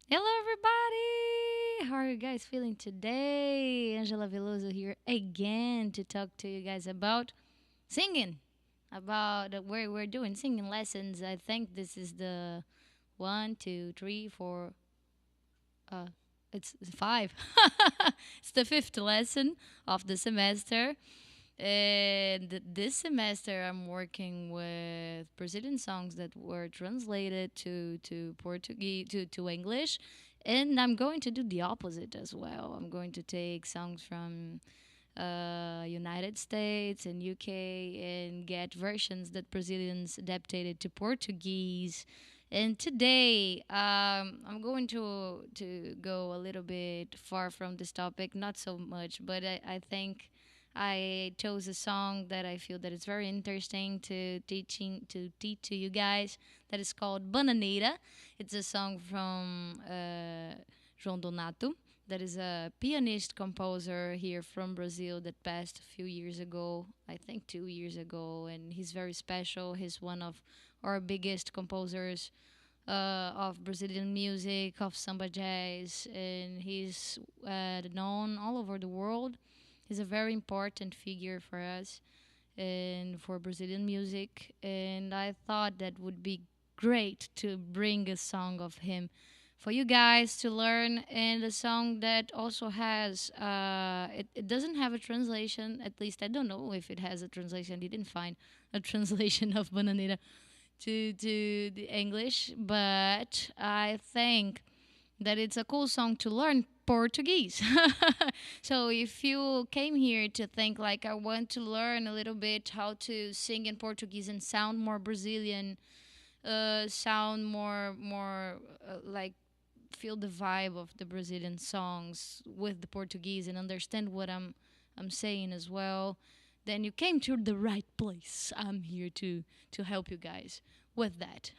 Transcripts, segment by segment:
Hello, everybody! How are you guys feeling today? Angela Veloso here again to talk to you guys about singing. About where we're doing singing lessons. I think this is the one, two, three, four. Uh, it's five. It's the fifth lesson of the semester. And this semester, I'm working with Brazilian songs that were translated to Portuguese to English, and I'm going to do the opposite as well. I'm going to take songs from United States and UK and get versions that Brazilians adapted to Portuguese. And today, I'm going to go a little bit far from this topic, not so much, but I think I chose a song that I feel that is very interesting to teach to you guys. That is called Bananeira. It's a song from João Donato. That is a pianist composer here from Brazil that passed a few years ago. I think 2 years ago, and he's very special. He's one of our biggest composers of Brazilian music, of samba jazz, and he's known all over the world. He's a very important figure for us and for Brazilian music. And I thought that would be great to bring a song of him for you guys to learn. And a song that also has, it doesn't have a translation, at least I don't know if it has a translation. I didn't find a translation of Bananeira to the English, but I think that it's a cool song to learn Portuguese. So if you came here to think like I want to learn a little bit how to sing in Portuguese and sound more Brazilian, sound more like feel the vibe of the Brazilian songs with the Portuguese and understand what I'm saying as well, then you came to the right place. I'm here to help you guys with that.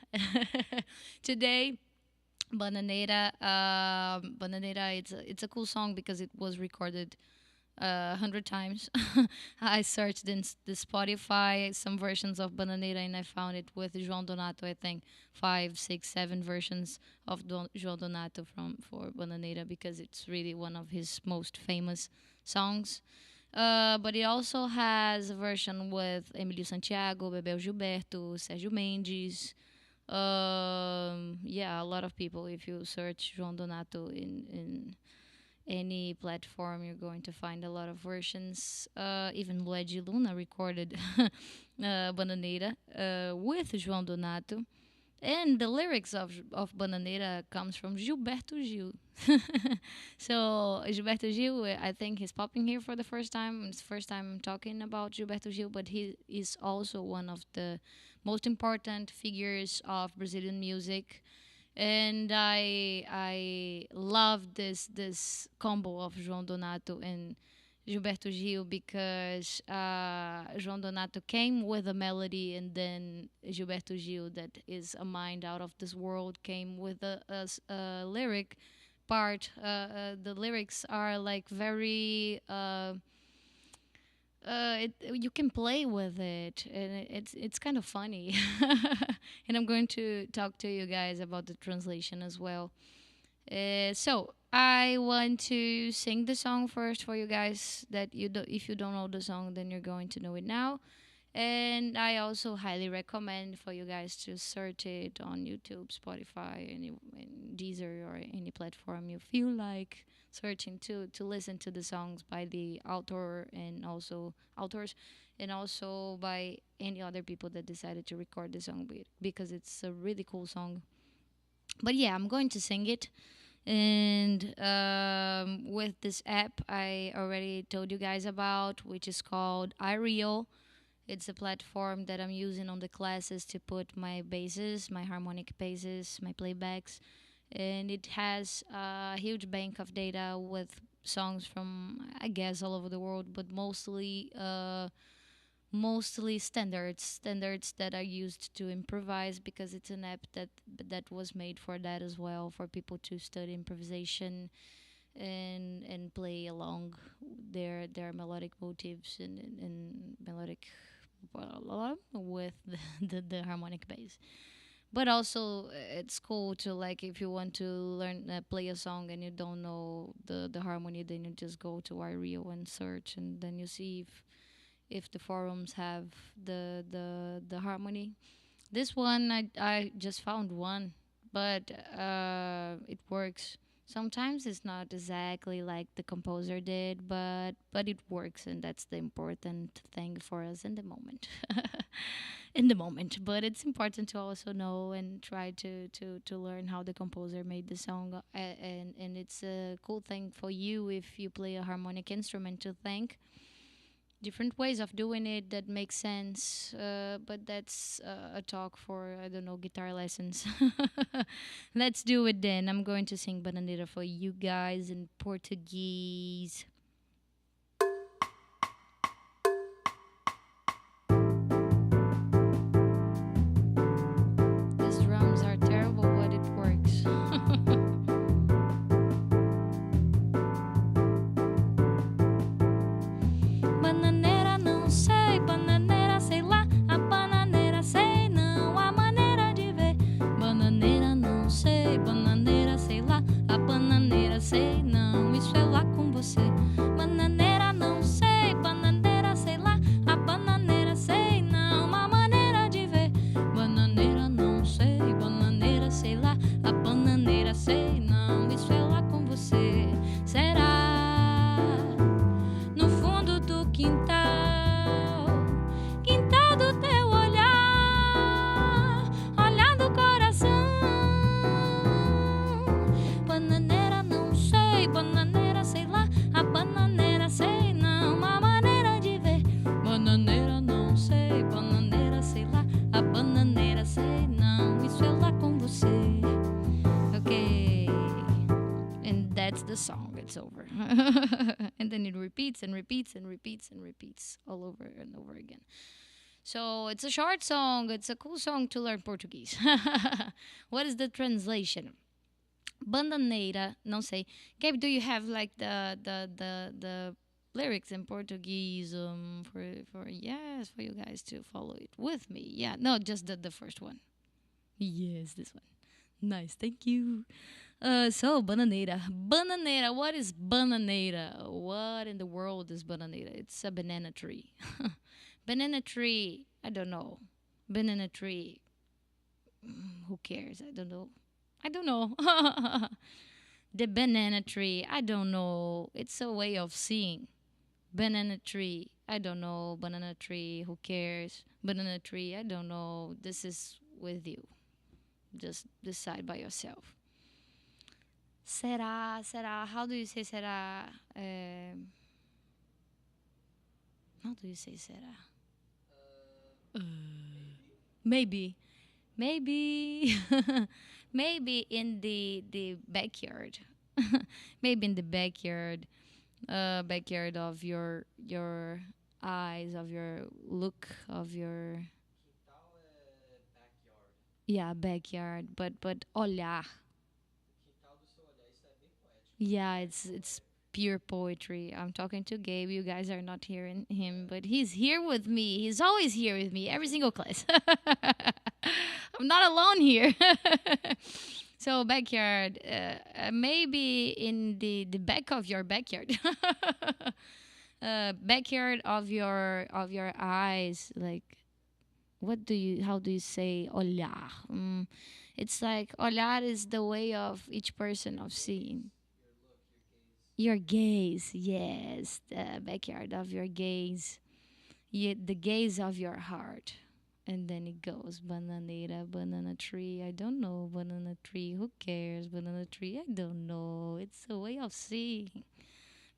Today, Bananeira, it's a cool song because it was recorded 100 times. I searched in the Spotify some versions of Bananeira and I found it with João Donato. I think five, six, seven versions of João Donato from for Bananeira because it's really one of his most famous songs. But it also has a version with Emílio Santiago, Bebel Gilberto, Sérgio Mendes. Yeah, a lot of people. If you search João Donato in any platform, you're going to find a lot of versions. Even Luigi Luna recorded Bananeira with João Donato. And the lyrics of Bananeira comes from Gilberto Gil. So Gilberto Gil, I think he's popping here for the first time. It's the first time I'm talking about Gilberto Gil, but he is also one of the most important figures of Brazilian music. And I love this combo of João Donato and Gilberto Gil because João Donato came with a melody, and then Gilberto Gil, that is a mind out of this world, came with a lyric part. The lyrics are like very. You can play with it, and it's kind of funny. And I'm going to talk to you guys about the translation as well. So I want to sing the song first for you guys. That you do, if you don't know the song, then you're going to know it now. And I also highly recommend for you guys to search it on YouTube, Spotify, and Deezer, or any platform you feel like searching to listen to the songs by the author and also authors, and also by any other people that decided to record the song because it's a really cool song. But yeah, I'm going to sing it. And with this app I already told you guys about, which is called iReal. It's a platform that I'm using on the classes to put my basses, my harmonic basses, my playbacks. And it has a huge bank of data with songs from, I guess, all over the world, but mostly standards that are used to improvise, because it's an app that was made for that as well, for people to study improvisation and play along their melodic motifs and melodic with the harmonic bass. But also, it's cool to, like, if you want to learn play a song and you don't know the harmony, then you just go to iReal and search, and then you see if the forums have the harmony. This one, I just found one, but it works. Sometimes it's not exactly like the composer did, but it works, and that's the important thing for us in the moment. In the moment, but it's important to also know and try to learn how the composer made the song, and it's a cool thing for you if you play a harmonic instrument to think different ways of doing it that make sense, but that's a talk for, I don't know, guitar lessons. Let's do it then. I'm going to sing Bananeira for you guys in Portuguese. These drums are terrible, but it works. Bananeira não sei, bananeira sei lá, a bananeira sei não, a maneira de ver. Bananeira não sei, bananeira sei lá, a bananeira sei não, isso é lá com você. Bananeira não sei, bananeira sei lá, a bananeira sei não, a maneira de ver. Bananeira não sei, bananeira sei lá, a bananeira sei não, isso é lá com você. Será? No fundo do quintal, quintal do teu olhar, olhar do coração. Bananeira não sei, bananeira sei lá, a bananeira sei não, a maneira de ver. Bananeira não sei, bananeira sei lá, a bananeira sei não, isso é lá com você. Okay. And that's the song. It's over. And then it repeats and repeats and repeats and repeats all over and over again. So it's a short song. It's a cool song to learn Portuguese. What is the translation? Bananeira, não sei. Gabe, do you have like the lyrics in Portuguese for yes, for you guys to follow it with me? Yeah, no, just the first one. Yes, this one. Nice, thank you. So bananeira. Bananeira. What is bananeira? What in the world is bananeira? It's a banana tree. Banana tree. I don't know. Banana tree. Who cares? I don't know. I don't know. The banana tree. I don't know. It's a way of seeing. Banana tree. I don't know. Banana tree. Who cares? Banana tree. I don't know. This is with you. Just decide by yourself. Será, será. How do you say será? How do you say será? Maybe, maybe, maybe in the backyard. Maybe in the backyard, backyard of your eyes, of your look, of your yeah backyard. But olhar. Yeah, it's pure poetry. I'm talking to Gabe. You guys are not hearing him, but he's here with me. He's always here with me, every single class. I'm not alone here. So backyard, maybe in the back of your backyard, backyard of your eyes. Like, how do you say olhar? It's like olhar is the way of each person of seeing. Your gaze, yes, the backyard of your gaze, yeah, the gaze of your heart. And then it goes bananeira, banana tree. I don't know, banana tree. Who cares? Banana tree. I don't know. It's a way of seeing.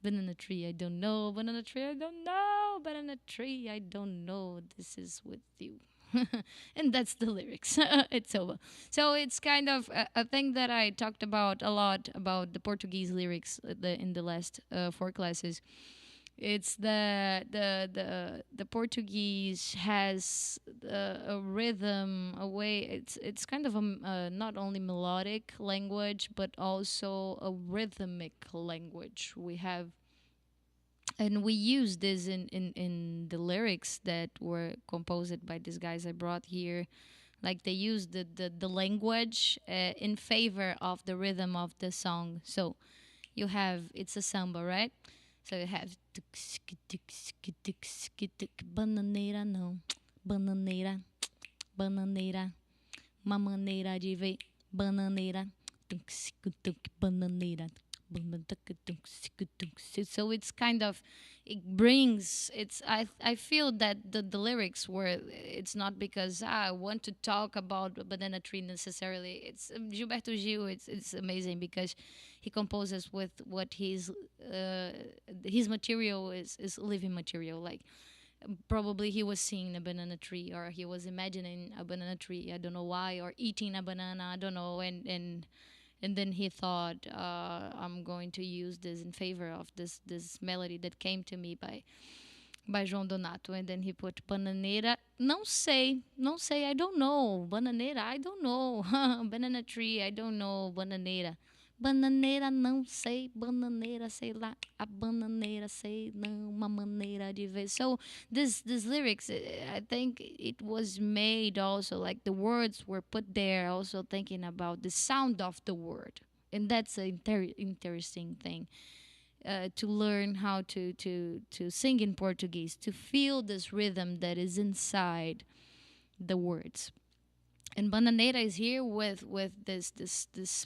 Banana tree. I don't know. Banana tree. I don't know. Banana tree. I don't know. This is with you. And that's the lyrics. It's over. So it's kind of a thing that I talked about a lot about the Portuguese lyrics in the last four classes. It's the Portuguese has a rhythm, a way. It's kind of not only melodic language but also a rhythmic language. We have, and we use this in the lyrics that were composed by these guys I brought here, Like they use the language in favor of the rhythm of the song. So you have, it's a samba, right? So you have bananeira não, bananeira, bananeira, uma maneira de ver, bananeira, bananeira. So it's kind of, it brings, it's, I feel that the lyrics were, it's not because I want to talk about a banana tree necessarily. It's Gilberto Gil, it's amazing because he composes with what his material is living material. Like probably he was seeing a banana tree, or he was imagining a banana tree, I don't know why, or eating a banana, I don't know. And then he thought, I'm going to use this in favor of this melody that came to me by João Donato. And then he put Bananeira. Não sei, I don't know. Bananeira, I don't know. Banana tree, I don't know. Bananeira. Bananeira, não sei. Bananeira, sei lá. A bananeira, sei não. Uma maneira de ver. So this lyrics, I think it was made also, like the words were put there also thinking about the sound of the word. And that's an interesting thing, to learn how to sing in Portuguese, to feel this rhythm that is inside the words. And Bananeira is here with this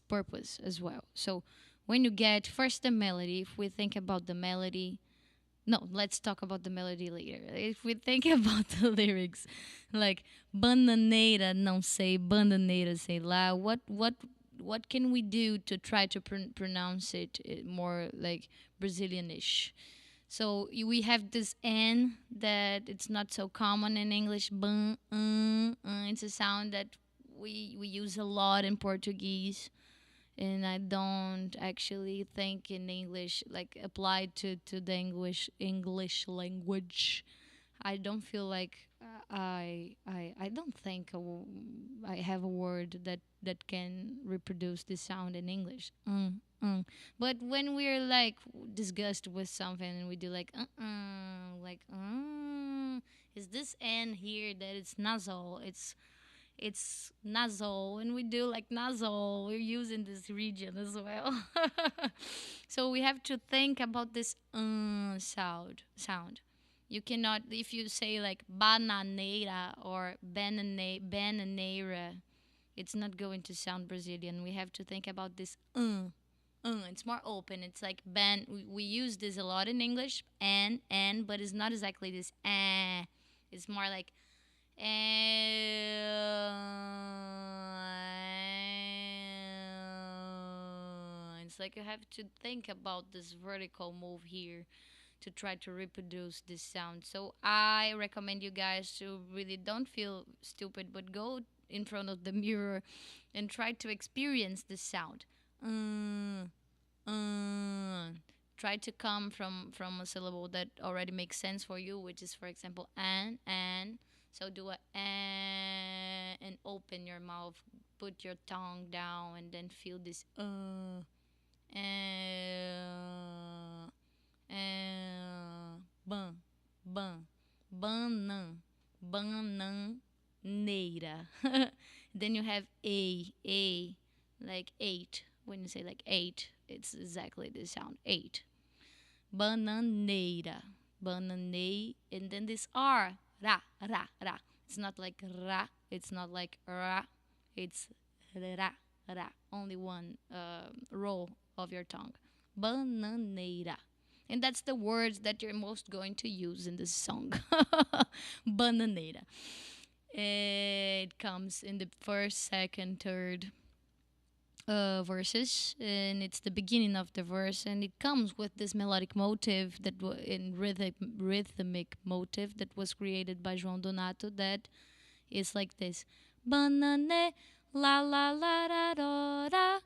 purpose as well. So when you get first the melody, if we think about the melody, no, let's talk about the melody later. If we think about the lyrics, like bananeira, não sei, bananeira, sei lá, what can we do to try to pronounce it more like Brazilianish? So we have this N that it's not so common in English. It's a sound that we use a lot in Portuguese, and I don't actually think in English, like applied to the English language. I don't feel like I don't think I have a word that can reproduce this sound in English. But when we're like disgusted with something and we do like is this N here that it's nasal? It's nasal, and we do like nasal. We're using this region as well. So we have to think about this sound. You cannot, if you say like bananeira or bananeira, it's not going to sound Brazilian. We have to think about this. It's more open. It's like ban. We use this a lot in English, and, but it's not exactly this. It's more like it's like you have to think about this vertical move here to try to reproduce this sound. So I recommend you guys to really don't feel stupid, but go in front of the mirror and try to experience this sound. Try to come from a syllable that already makes sense for you, which is, for example, and. So do a and open your mouth, put your tongue down, and then feel this ban ban bananeira. Then you have a like eight. When you say like eight, it's exactly the sound eight. Bananeira, bananei, and then this R, ra. It's not like ra. It's not like ra. It's ra. Only one roll of your tongue. Bananeira. And that's the words that you're most going to use in this song. Bananeira. It comes in the first, second, third verses, and it's the beginning of the verse, and it comes with this melodic motive that in rhythmic motive that was created by João Donato, that is like this: banane la la la da da da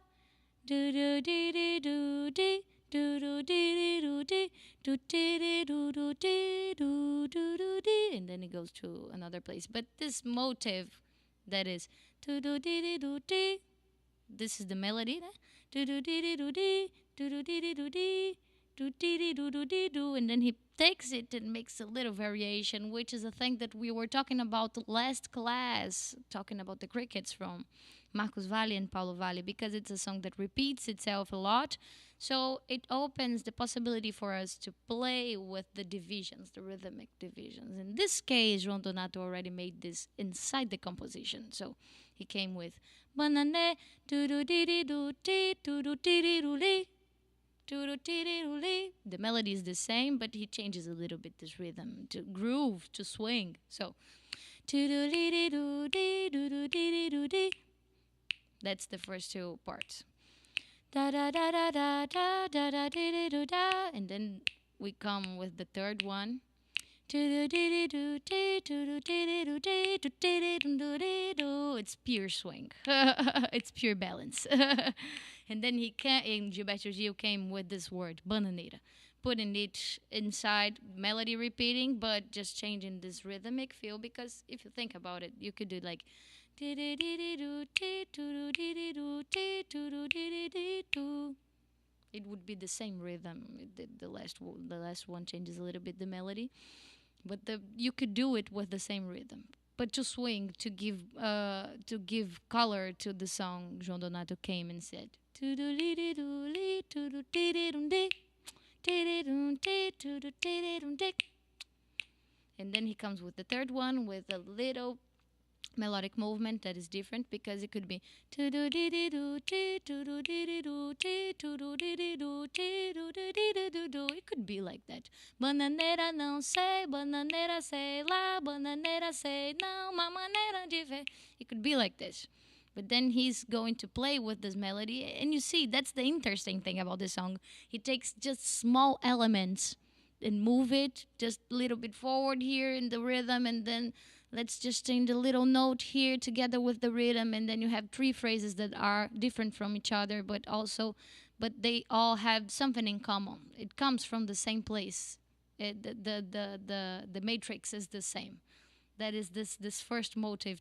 do do dee dee do dee do do dee dee do dee do dee dee do do dee do do do dee, and then it goes to another place. But this motive that is do do dee dee do dee, this is the melody. Do do dee dee do dee do do dee dee do dee do dee dee do do dee do, and then he takes it and makes a little variation, which is a thing that we were talking about last class, talking about the crickets from Marcos Valle and Paulo Valle, because it's a song that repeats itself a lot. So it opens the possibility for us to play with the divisions, the rhythmic divisions. In this case, João Donato already made this inside the composition. So he came with banane, do do dee dee do dee do do dee dee do lee. The melody is the same, but he changes a little bit this rhythm to groove, to swing. So, that's the first two parts. Da da da da da da da da dee dee da, and then we come with the third one. It's pure swing. It's pure balance. And then Gilberto Gil came with this word, bananeira, putting it inside melody repeating, but just changing this rhythmic feel. Because if you think about it, you could do like it would be the same rhythm. The last one changes a little bit the melody, but you could do it with the same rhythm. But to swing, to give color to the song, João Donato came and said, and then he comes with the third one with a little melodic movement that is different, because it could be it could be like that. Bananeira não sei, bananeira sei lá, bananeira sei não, uma maneira de ver. It could be like this. But then he's going to play with this melody, and you see, that's the interesting thing about this song. He takes just small elements and move it just a little bit forward here in the rhythm, and then let's just change a little note here together with the rhythm, and then you have three phrases that are different from each other, but they all have something in common. It comes from the same place. The matrix is the same. That is this first motive.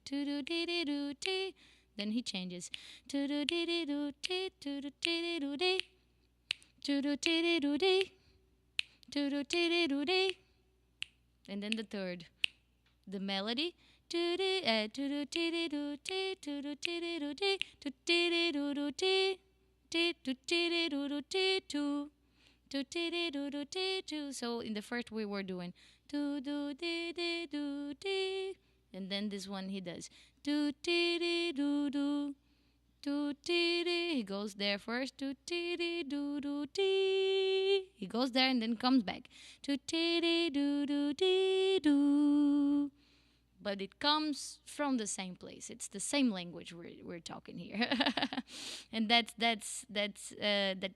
Then he changes. And then the third, the melody. So in the first we were doing, and then this one he does, he goes there first, he goes there and then comes back, but it comes from the same place. It's the same language we're talking here. And that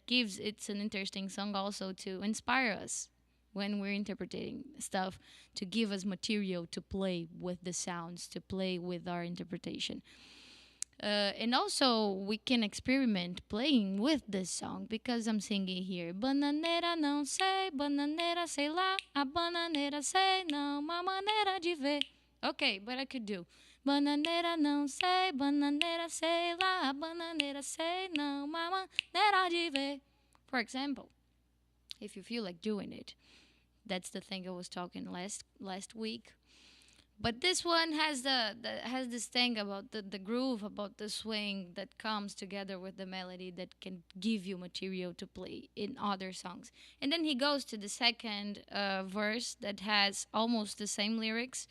gives it's an interesting song also to inspire us when we're interpreting stuff, to give us material to play with the sounds, to play with our interpretation. And also we can experiment playing with this song, because I'm singing here, bananeira não sei, bananeira sei lá, a bananeira sei não, uma maneira de ver. Okay, but I could do bananeira não sei, bananeira sei lá, a bananeira sei não, uma maneira de ver. For example, if you feel like doing it. That's the thing I was talking last week. But this one has has this thing about the groove, about the swing that comes together with the melody, that can give you material to play in other songs. And then he goes to the second verse that has almost the same lyrics,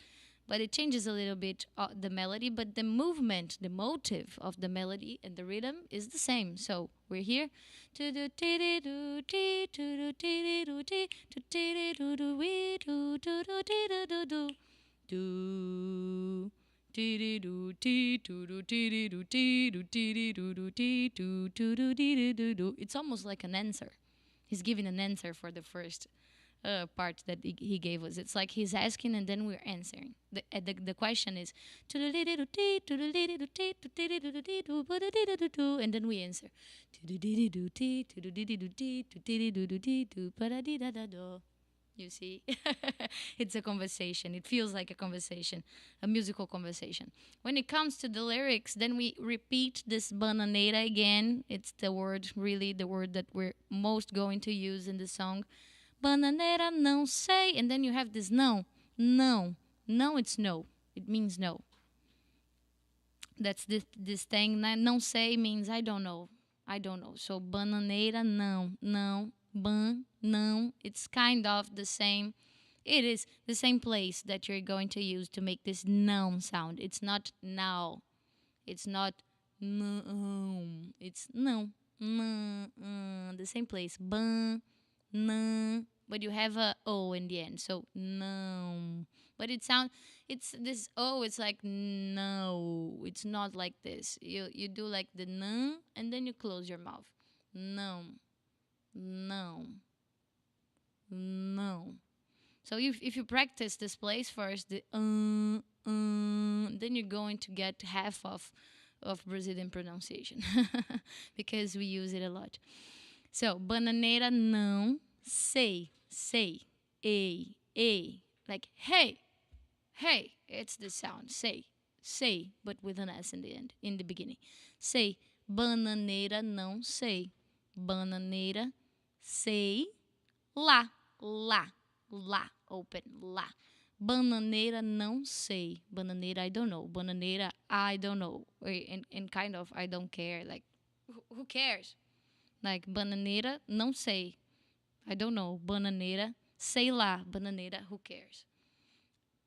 but it changes a little bit the melody, but the movement, the motive of the melody and the rhythm is the same. So we're here. It's almost like an answer. He's giving an answer for the first part that he gave us. It's like he's asking and then we're answering. The question is, and then we answer. You see, it's a conversation. It feels like a conversation, a musical conversation. When it comes to the lyrics, then we repeat this bananeira again. It's the word, really, the word that we're most going to use in the song. Bananeira, não sei. And then you have this no, no, no, it's no. It means no. That's this thing. Não sei means I don't know. I don't know. So bananeira, não, não, ban, não. It's kind of the same. It is the same place that you're going to use to make this noun sound. It's not now. It's not no. It's no. No. The same place. Ban, no. But you have a O in the end. So no. But it sounds, it's this O, it's like no. It's not like this. You do like the no and then you close your mouth. No. No. No. So if you practice this place first, the then you're going to get half of Brazilian pronunciation because we use it a lot. So bananeira não sei, sei, ei, like hey, hey. It's the sound say, but with an S in the end, in the beginning. Sei, bananeira não sei, bananeira sei lá, lá, open, lá. Bananeira não sei. Bananeira I don't know. Bananeira I don't know. And kind of I don't care. Like, who cares? Like, bananeira não sei. I don't know. Bananeira sei lá. Bananeira, who cares?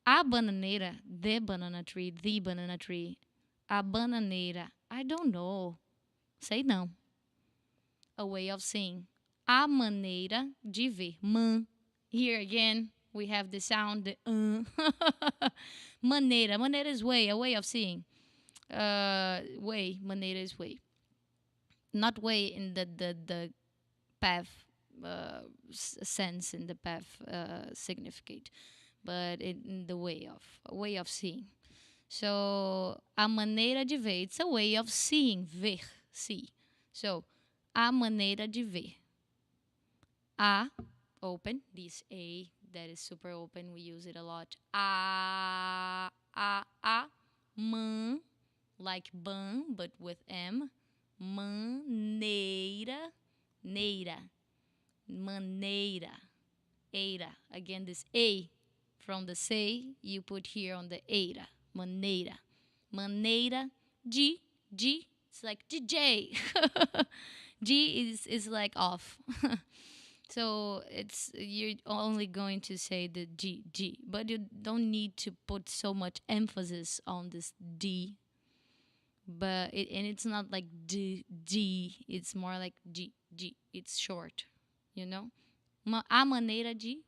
A bananeira, the banana tree. A bananeira, I don't know. Sei não. A way of saying. A maneira de ver. Here again, we have the sound, the Maneira. Maneira is way, a way of seeing. Way. Maneira is way. Not way in the path sense, in the path significate, but in the way of, a way of seeing. So, a maneira de ver. It's a way of seeing. Ver. See. So, a maneira de ver. A, open, this A that is super open, we use it a lot. A, man, like ban, but with M. Maneira, maneira, eira. Again, this A from the say, you put here on the eira. Maneira, maneira, G, it's like DJ. G is like off. So it's, you're only going to say the G, but you don't need to put so much emphasis on this D. But and it's not like D, it's more like G. It's short, you know. A maneira de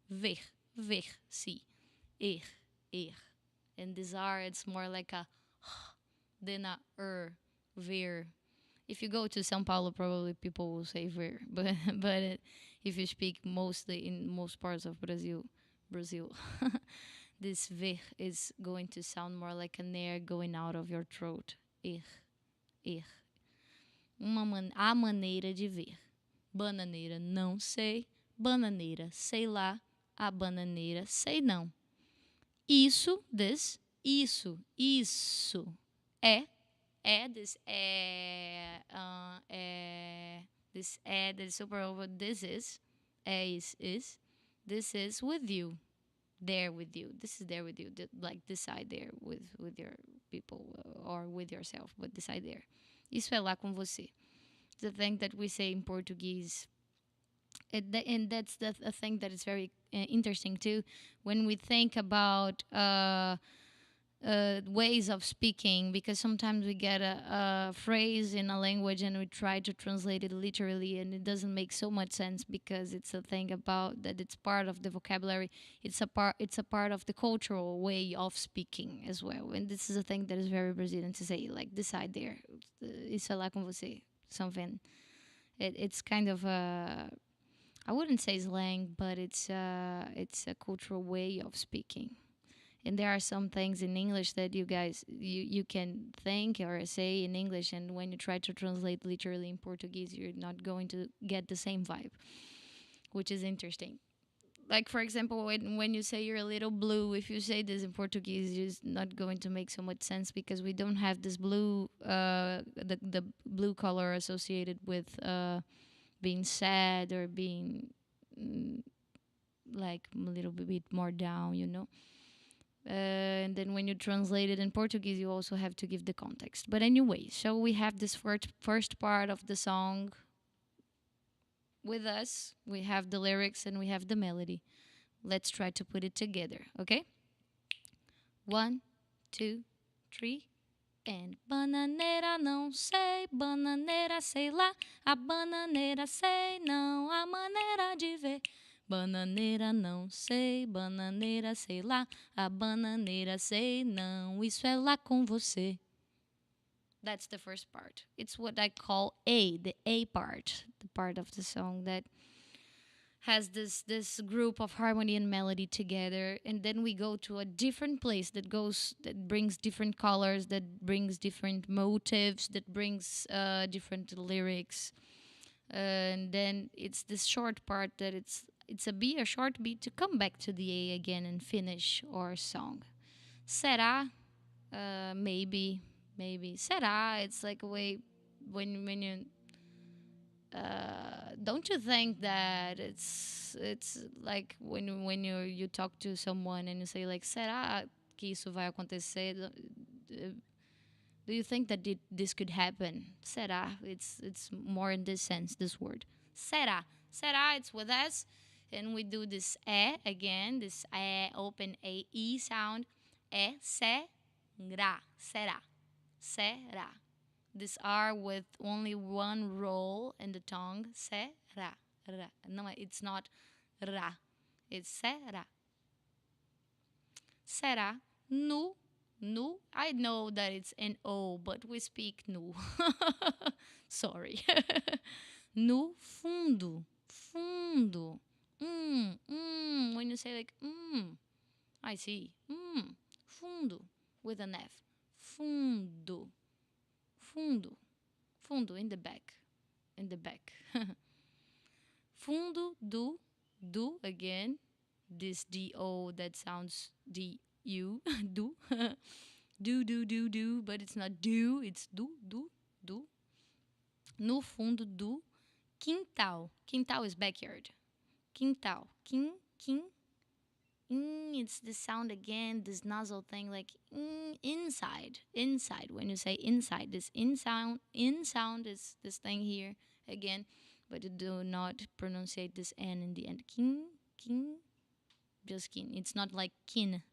ver, see, er. And this R, it's more like a than a ver. If you go to São Paulo, probably people will say ver, but if you speak mostly in most parts of Brazil, this ver is going to sound more like an air going out of your throat. Er. A maneira de ver. Bananeira, não sei. Bananeira, sei lá. A bananeira, sei não. Isso, this, isso. This that is super over. This is this is with you, there with you. This is there with you, like this side there with your people or with yourself, but this side there. Isso é lá com você. The thing that we say in Portuguese, and that's a thing that is very interesting too. When we think about ways of speaking, because sometimes we get a phrase in a language and we try to translate it literally, and it doesn't make so much sense because it's a thing about that it's part of the vocabulary. It's a part of the cultural way of speaking as well. And this is a thing that is very Brazilian to say, like this side there. Isso é lá com você. Something. It's kind of a, I wouldn't say slang, but it's a cultural way of speaking. And there are some things in English that you guys you can think or say in English, and when you try to translate literally in Portuguese, you're not going to get the same vibe, which is interesting. like for example, when you say you're a little blue, if you say this in Portuguese, it's not going to make so much sense because we don't have this blue, the blue color associated with being sad or being mm, like a little bit more down, you know. And then when you translate it in Portuguese, you also have to give the context. But anyway, so we have this first part of the song with us. We have the lyrics and we have the melody. Let's try to put it together, okay? One, two, three. And bananeira não sei, bananeira sei lá, a bananeira sei não, a maneira de ver. Bananeira não sei, bananeira sei lá, a bananeira sei não, isso é lá com você. That's the first part. It's what I call the A part, the part of the song that has this group of harmony and melody together, and then we go to a different place that brings different colors, that brings different motives, that brings different lyrics, and then it's this short part that it's a short beat to come back to the A again and finish our song. Será? Maybe será. It's like a way when you don't you think that it's like when you talk to someone and you say like será que isso vai acontecer? Do you think that this could happen? Será? It's more in this sense, this word. Será, it's with us, and we do this again, this open e sound. Será. This R with only one roll in the tongue. Será. No, it's not ra. It's será. Será. Nu. Nu. I know that it's an O, but we speak nu. Sorry. No fundo. Fundo. When you say like, I see. Fundo. With an F. Fundo. Fundo. Fundo, in the back. In the back. Fundo, do again. This D-O that sounds D-U. Do. do. But it's not do, it's do. No fundo do quintal. Quintal is backyard. Quintal. Quin. It's the sound again, this nasal thing, like inside. When you say inside, this in sound is this thing here again, but you do not pronunciate this N in the end. Kin, just kin. It's not like kin.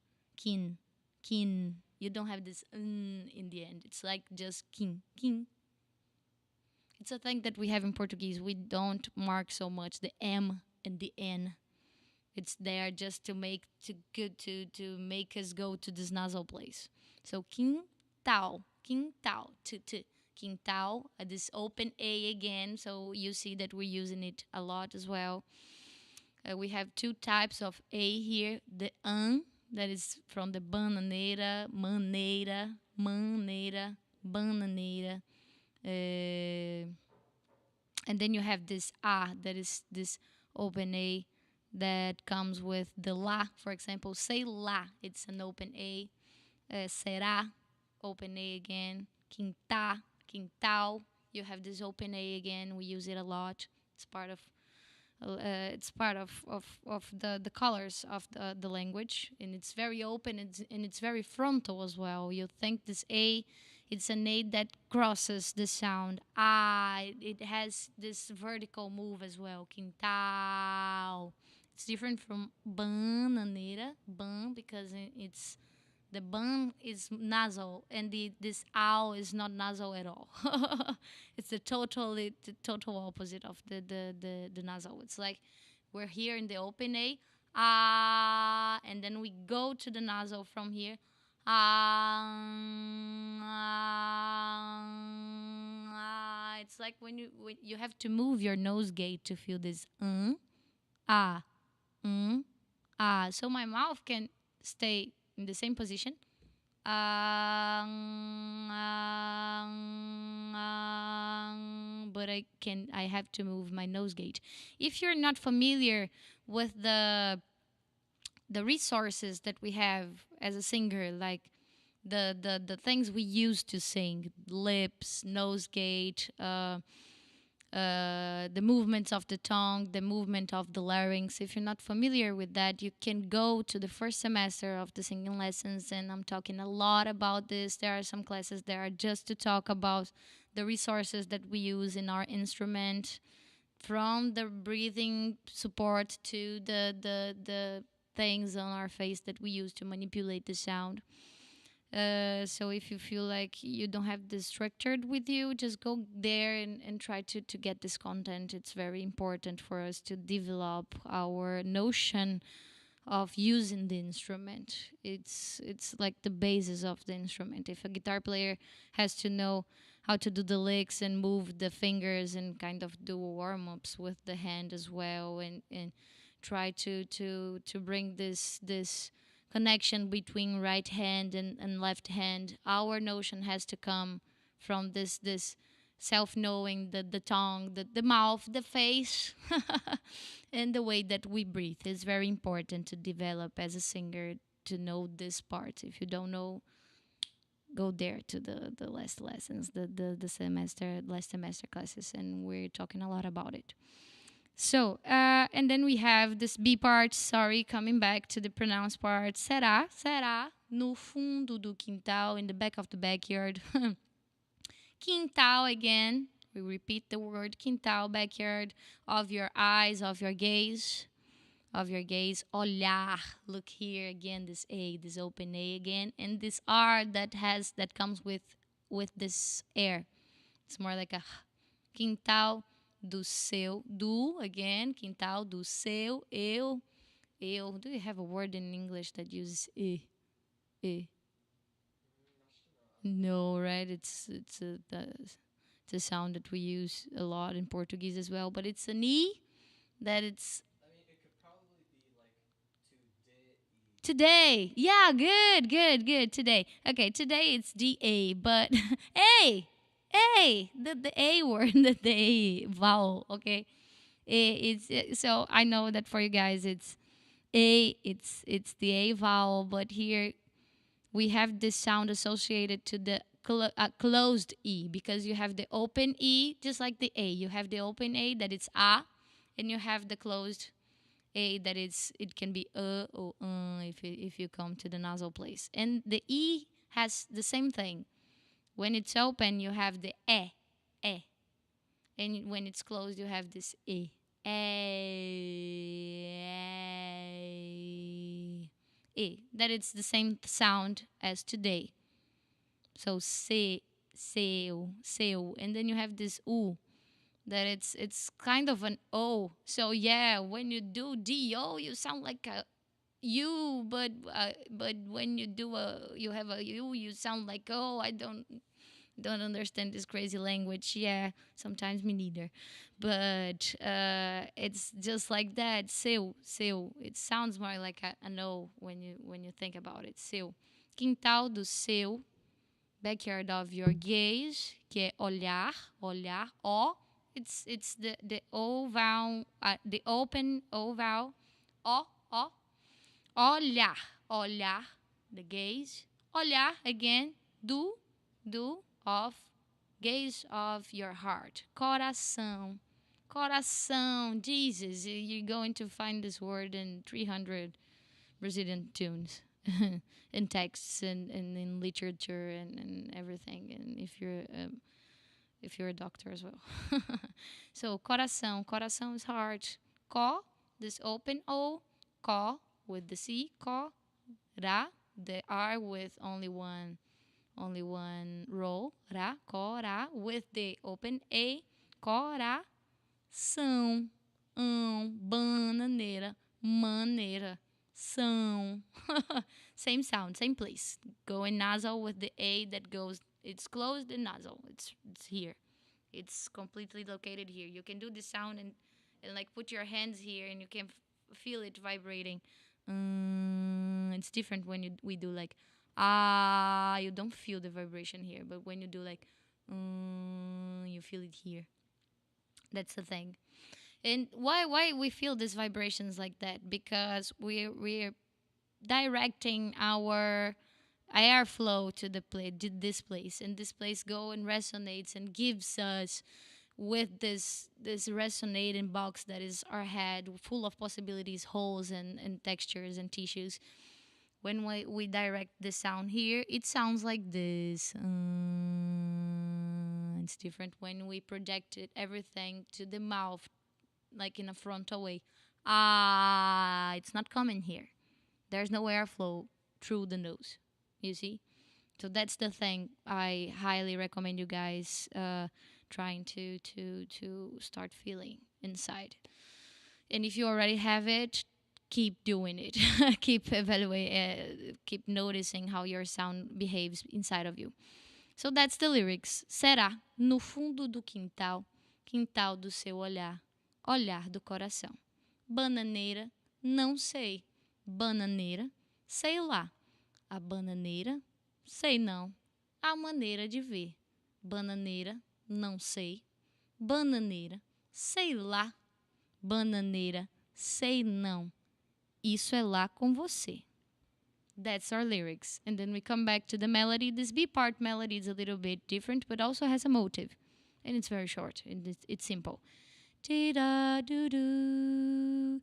You don't have this in the end. It's like just kin. It's a thing that we have in Portuguese. We don't mark so much the M and the N. It's there just to make to make us go to this nasal place. So quintal, quintal. This open A again. So you see that we're using it a lot as well. We have two types of A here. The that is from the bananeira, maneira, bananeira. And then you have this that is this open A that comes with the lá. For example, say lá, it's an open A. Será, open A again. Quintal, you have this open A again. We use it a lot. It's part of the colors of the language, and it's very open, and it's very frontal as well. You think this A, it's an A that crosses the sound. It has this vertical move as well. Quintal. It's different from bananeira, because it's the ban is nasal, and this ow is not nasal at all. It's the total opposite of the nasal. It's like we're here in the open A, and then we go to the nasal from here. It's like when you have to move your nose gate to feel this so my mouth can stay in the same position, but but I have to move my nose gauge. If you're not familiar with the resources that we have as a singer, like the things we use to sing, lips, nose gauge, the movements of the tongue, the movement of the larynx. If you're not familiar with that, you can go to the first semester of the singing lessons, and I'm talking a lot about this. There are some classes that are just to talk about the resources that we use in our instrument, from the breathing support to the things on our face that we use to manipulate the sound. So if you feel like you don't have this structured with you, just go there and try to get this content. It's very important for us to develop our notion of using the instrument. It's like the basis of the instrument. If a guitar player has to know how to do the licks and move the fingers and kind of do warm-ups with the hand as well, and try to bring this connection between right hand and left hand. Our notion has to come from this self-knowing, the tongue, the mouth, the face, and the way that we breathe. Is very important to develop as a singer, to know this part. If you don't know, go there to the last lessons, the semester last semester classes, and we're talking a lot about it. So, and then we have this B part, sorry, coming back to the pronounced part. Será, será, no fundo do quintal, in the back of the backyard. Quintal again. We repeat the word quintal, backyard, of your eyes, of your gaze. Of your gaze. Olhar. Look here again, this A, this open A again. And this R that comes with this air. It's more like a quintal do seu, do again, quintal do seu, eu. Do you have a word in English that uses e, e? No, right? It's a sound that we use a lot in Portuguese as well, but it's an e that it's today. Yeah, good. Today. Okay, today it's DA, but A, the A word, the A vowel. Okay, so I know that for you guys it's A, it's the A vowel, but here we have this sound associated to the closed E, because you have the open E, just like the A. You have the open A that it's A, and you have the closed A that it can be or if you come to the nasal place. And the E has the same thing. When it's open, you have the e, and when it's closed, you have this e. E. That it's the same sound as today. So seu, and then you have this u, that it's kind of an o. So yeah, when you do do, you sound like a u, but when you do you have a u, you sound like oh. I don't understand this crazy language. Yeah, sometimes me neither. But it's just like that. Seu. It sounds more like a no when you think about it. Seu. Quintal do seu. Backyard of your gaze, que é olhar, o. It's the o vowel, the open o vowel, o, olhar, the gaze, olhar again, do of gaze of your heart, coração, Jesus, you're going to find this word in 300 Brazilian tunes. In texts and in literature and everything, and if you're a doctor as well. So coração is heart. Co, this open O, co with the C, co, ra, the R with only one roll, ra, co, ra, with the open A, coração, bananeira, maneira, são. Same sound, same place. Going nasal with the A that goes, it's closed and nasal. It's here. It's completely located here. You can do the sound and like put your hands here and you can feel it vibrating. It's different when we do like ah, you don't feel the vibration here, but when you do like you feel it here. That's the thing. And why we feel these vibrations like that? Because we're directing our airflow to the this place, and this place go and resonates and gives us with this resonating box that is our head, full of possibilities, holes and textures and tissues. When we direct the sound here, it sounds like this. It's different when we project it, everything to the mouth, like in a frontal way. It's not coming here. There's no airflow through the nose. You see? So that's the thing. I highly recommend you guys trying to start feeling inside. And if you already have it, keep doing it. Keep evaluating, keep noticing how your sound behaves inside of you. So that's the lyrics. Será no fundo do quintal, quintal do seu olhar, olhar do coração. Bananeira, não sei. Bananeira, sei lá. A bananeira, sei não. A maneira de ver. Bananeira, não sei. Bananeira, sei lá. Bananeira, sei não. Isso é lá com você. That's our lyrics. And then we come back to the melody. This B part melody is a little bit different, but also has a motive. And it's very short. And it's simple. Dee-da, doo-doo.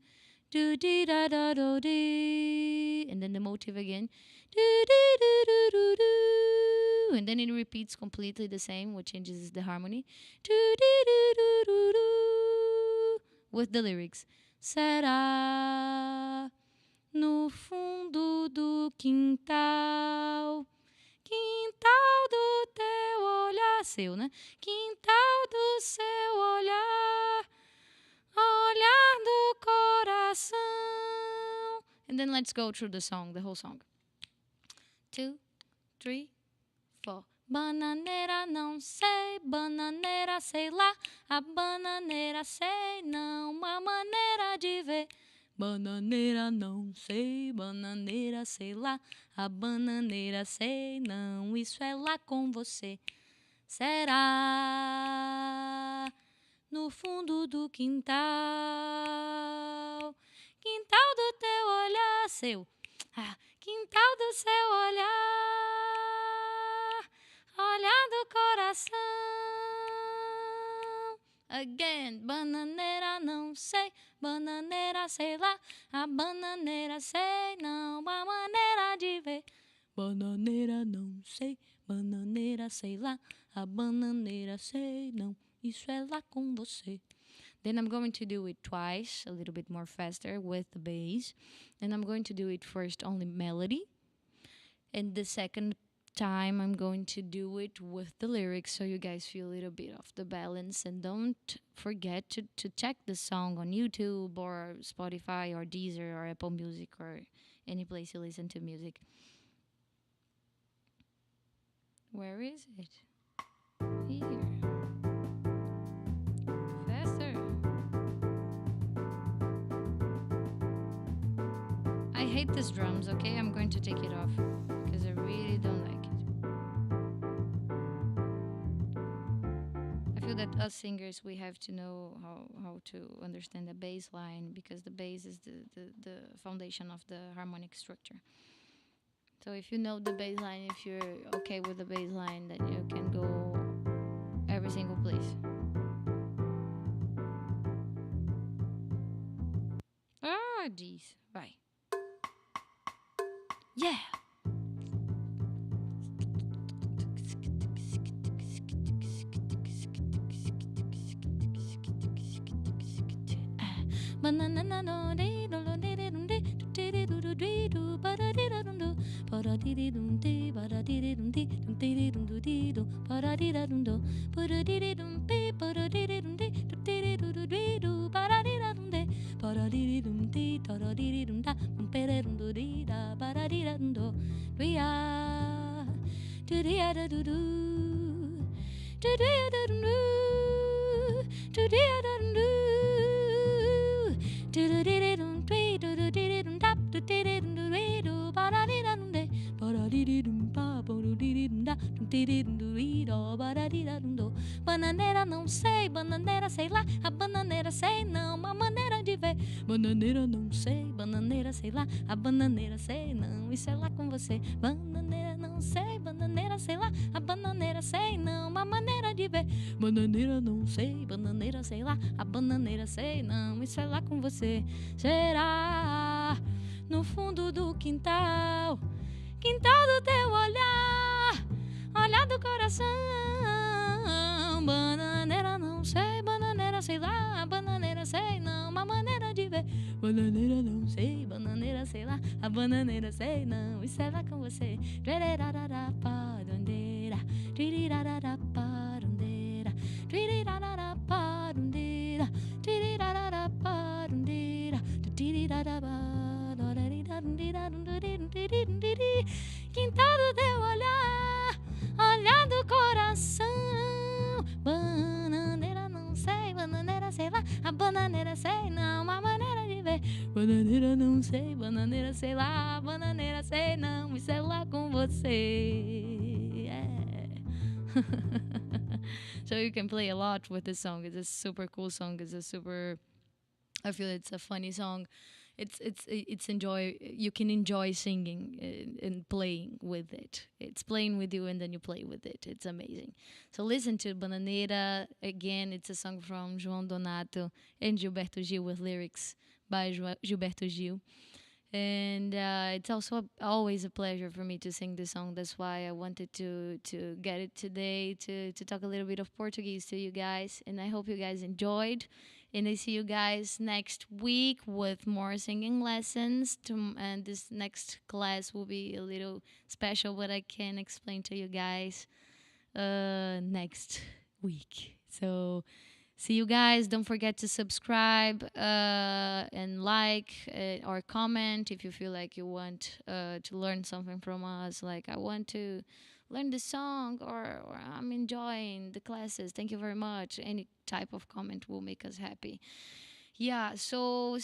Do-dee-da-da-do-dee. And then the motive again. Do-dee-doo-doo-doo-doo. And then it repeats completely the same, what changes the harmony. Do-dee-doo-doo-doo-doo. With the lyrics. Será no fundo do quintal, quintal do teu olhar, seu, né? Quintal do seu olhar, olhar do coração. And then let's go through the song, the whole song. 2, 3, 4. Bananeira não sei, bananeira sei lá, a bananeira sei não, uma maneira de ver. Bananeira não sei, bananeira sei lá, a bananeira sei não, isso é lá com você. Será no fundo do quintal, quintal do teu olhar, seu, quintal do seu olhar, olhar do coração. Again, bananeira não sei, bananeira sei lá, a bananeira sei não, a maneira de ver. Bananeira não sei, bananeira sei lá, a bananeira sei não, isso é lá com você. Then I'm going to do it twice, a little bit more faster with the bass. And I'm going to do it first only melody. And the second time I'm going to do it with the lyrics so you guys feel a little bit of the balance. And don't forget to check the song on YouTube or Spotify or Deezer or Apple Music or any place you listen to music. Where is it? Here. Faster. I hate these drums, okay? I'm going to take it off because I really don't like it. I feel that us singers, we have to know how to understand the bass line because the bass is the foundation of the harmonic structure. So if you know the bass line, if you're okay with the bass line, then you can go every single place. Jeez. Vai. Yeah. Bananeira não sei, bananeira sei lá, a bananeira sei não, uma maneira de ver. Bananeira não sei, bananeira sei lá, a bananeira sei não, isso é lá com você. Bananeira não sei, bananeira sei lá, a bananeira sei não, uma maneira de ver. Bananeira não sei, bananeira sei lá, a bananeira sei não, isso é lá com você. Será no fundo do quintal, quintal do teu olhar, olhar do coração. Bananeira não sei, bananeira sei lá, bananeira sei não, uma maneira de ver. Bananeira não sei, bananeira sei lá, a bananeira sei não, isso é lá com você. Tirirarara parundeira, tirirarara parundeira, tirirarara parundeira, tirirarara parundeira, tirirarara. Quintal do teu olhar, olhar do coração. Bananeira não sei, bananeira sei lá, a bananeira sei não, uma maneira de ver. Bananeira não sei, bananeira sei lá, a bananeira sei não, isso é lá com você. Yeah. So you can play a lot with this song. It's a super cool song. It's a super, I feel it's a funny song. It's enjoy. You can enjoy singing and playing with it. It's playing with you, and then you play with it. It's amazing. So listen to Bananeira again. It's a song from João Donato and Gilberto Gil with lyrics by Gilberto Gil. And it's also always a pleasure for me to sing this song. That's why I wanted to get it today to talk a little bit of Portuguese to you guys. And I hope you guys enjoyed. And I see you guys next week with more singing lessons. And this next class will be a little special, but I can explain to you guys next week. So see you guys. Don't forget to subscribe and like or comment if you feel like you want to learn something from us. Like, I want to learn the song, or I'm enjoying the classes. Thank you very much. Any type of comment will make us happy. Yeah, so